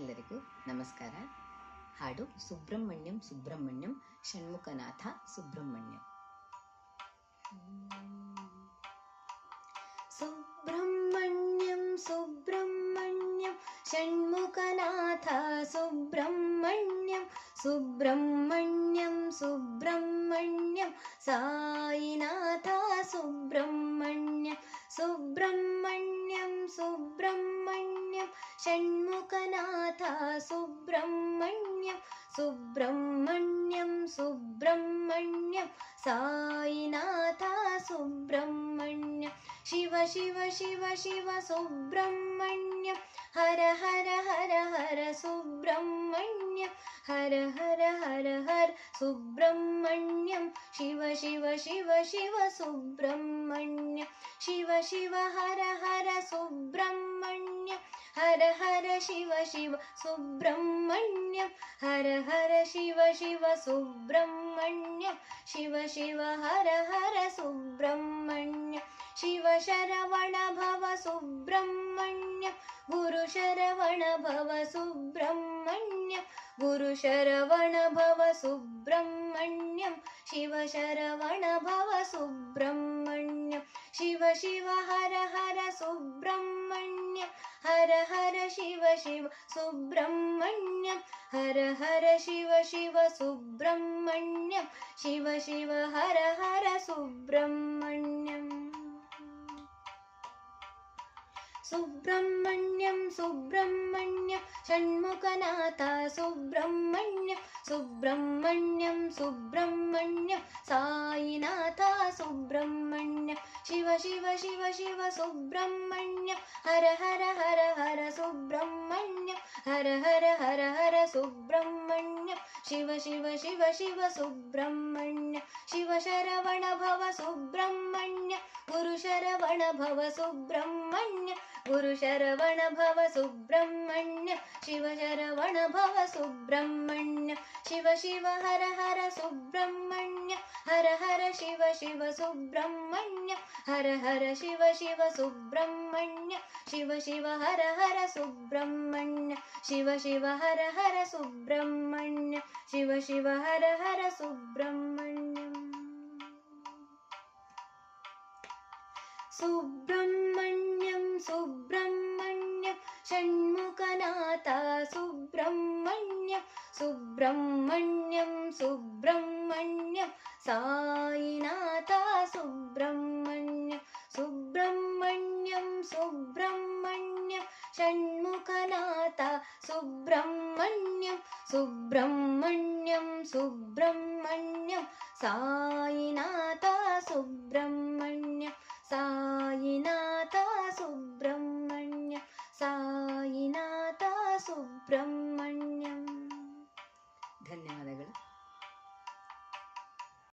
ಎಲ್ಲರಿಗೂ ನಮಸ್ಕಾರ. ಹಾಡು ಸುಬ್ರಹ್ಮಣ್ಯಂ ಸುಬ್ರಹ್ಮಣ್ಯಂ ಷಣ್ಮುಖನಾಥ ಸುಬ್ರಹ್ಮಣ್ಯಂ. ಸುಬ್ರಹ್ಮಣ್ಯಂ ಸುಬ್ರಹ್ಮಣ್ಯಂ ಷಣ್ಮುಖನಾಥ ಸುಬ್ರಹ್ಮಣ್ಯಂ ಸುಬ್ರಹ್ಮಣ್ಯಂ ಸುಬ್ರಹ್ಮಣ್ಯಂ ಸಾಯಿನಾಥ ಸುಬ್ರಹ್ಮಣ್ಯಂ ಸುಬ್ರಹ್ಮಣ್ಯಂ ಸುಬ್ರಹ್ಮಣ್ಯಂ ಷಣ್ಮುಖನಾಥ ಸುಬ್ರಹ್ಮಣ್ಯಂ ಸುಬ್ರಹ್ಮಣ್ಯಂ ಸುಬ್ರಹ್ಮಣ್ಯಂ ಸಾಯಿನಾಥ ಸುಬ್ರಹ್ಮಣ್ಯಂ ಶಿವ ಶಿವ ಶಿವ ಶಿವ ಸುಬ್ರಹ್ಮಣ್ಯಂ ಹರ ಹರ ಹರ ಹರ ಸುಬ್ರಹ್ಮಣ್ಯಂ ಹರ ಹರ ಹರ ಹರ ಸುಬ್ರಹ್ಮಣ್ಯಂ ಶಿವ ಶಿವ ಶಿವ ಶಿವ ಸುಬ್ರಹ್ಮಣ್ಯಂ ಶಿವ ಶಿವ ಹರ ಹರ ಸುಬ್ರಹ್ಮಣ್ಯಂ ಹರ ಹರ ಶಿವ ಶಿವ ಸುಬ್ರಹ್ಮಣ್ಯಂ ಹರ ಹರ ಶಿವ ಶಿವ ಸುಬ್ರಹ್ಮಣ್ಯಂ ಶಿವ ಶಿವ ಹರ ಹರ ಸುಬ್ರಹ್ಮಣ್ಯಂ ಶಿವ ಶರವಣ ಭವ ಸುಬ್ರಹ್ಮಣ್ಯಂ ಗುರು ಶರವಣ ಭವ ಸುಬ್ರಹ್ಮಣ್ಯಂ ಗುರು ಶರವಣ ಭವ ಸುಬ್ರಹ್ಮಣ್ಯಂ ಶಿವ ಶರವಣ ಭವ ಸುಬ್ರಹ್ಮಣ್ಯಂ ಶಿವ ಶಿವ ಹರ ಹರ ಸುಬ್ರಹ್ಮಣ್ಯಂ ಹರ ಹರ ಶಿವ ಶಿವ ಸುಬ್ರಹ್ಮಣ್ಯಂ ಹರ ಹರ ಶಿವ ಶಿವ ಸುಬ್ರಹ್ಮಣ್ಯಂ ಶಿವ ಶಿವ ಹರ ಹರ ಸುಬ್ರಹ್ಮಣ್ಯಂ ಸುಬ್ರಹ್ಮಣ್ಯಂ ಸುಬ್ರಹ್ಮಣ್ಯಂ ಷಣ್ಮುಖನಾಥ ಸುಬ್ರಹ್ಮಣ್ಯಂ ಸುಬ್ರಹ್ಮಣ್ಯಂ ಸುಬ್ರಹ್ಮಣ್ಯಂ ಸಾಯಿನಾಥ ಸುಬ್ರಹ್ಮಣ್ಯಂ ಶಿವ ಶಿವ ಶಿವ ಶಿವ ಸುಬ್ರಹ್ಮಣ್ಯಂ ಹರ ಹರ ಹರ ಹರ ಸುಬ್ರಹ್ಮಣ್ಯಂ ಹರ ಹರ ಹರ ಹರ ಸುಬ್ರಹ್ಮಣ್ಯಂ ಶಿವ ಶಿವ ಶಿವ ಶಿವ ಸುಬ್ರಹ್ಮಣ್ಯಂ ಶಿವ ಶರವಣ ಭವ ಸುಬ್ರಹ್ಮಣ್ಯಂ ಗುರು ಶರವಣ ಭವ ಸುಬ್ರಹ್ಮಣ್ಯಂ ಗುರು ಶರವಣ ಭವ ಸುಬ್ರಹ್ಮಣ್ಯಂ ಶಿವ ಶರವಣ ಭವ ಸುಬ್ರಹ್ಮಣ್ಯಂ ಶಿವ ಶಿವ ಹರ ಹರ ಸುಬ್ರಹ್ಮಣ್ಯಂ ಹರ ಹರ ಶಿವ ಶಿವ ಸುಬ್ರಹ್ಮಣ್ಯಂ ಹರ ಹರ ಶಿವ ಶಿವ ಸುಬ್ರಹ್ಮಣ್ಯಂ ಶಿವ ಶಿವ ಹರ ಹರ ಸುಬ್ರಹ್ಮಣ್ಯಂ ಶಿವ ಶಿವ ಹರ ಹರ ಸುಬ್ರಹ್ಮಣ್ಯಂ ಶಿವ ಶಿವ ಹರ ಹರ ಸುಬ್ರಹ್ಮಣ್ಯಂ ಸುಬ್ರಹ್ಮಣ್ಯಂ ಸುಬ್ರಹ್ಮಣ್ಯಂ ಷಣ್ಮುಖನಾಥ ಸುಬ್ರಹ್ಮಣ್ಯಂ ಸುಬ್ರಹ್ಮಣ್ಯಂ ಸುಬ್ರಹ್ಮಣ್ಯಂ ಸಾಯಿನಾಥ ಸುಬ್ರಹ್ಮಣ್ಯಂ ಸುಬ್ರಹ್ಮಣ್ಯಂ ಸುಬ್ರಹ್ಮಣ್ಯಂ ಷಣ್ಮುಖನಾಥ ಸುಬ್ರಹ್ಮಣ್ಯಂ ಸುಬ್ರಹ್ಮಣ್ಯಂ ಸುಬ್ರಹ್ಮಣ್ಯಂ ಸಾಯಿನಾಥ ಸುಬ್ರಹ್ಮಣ್ಯಂ ಸಾಯಿನಾಥ ಸುಬ್ರಹ್ಮಣ್ಯಂ ಸಾಯಿನಾಥ ಸುಬ್ರಹ್ಮಣ್ಯಂ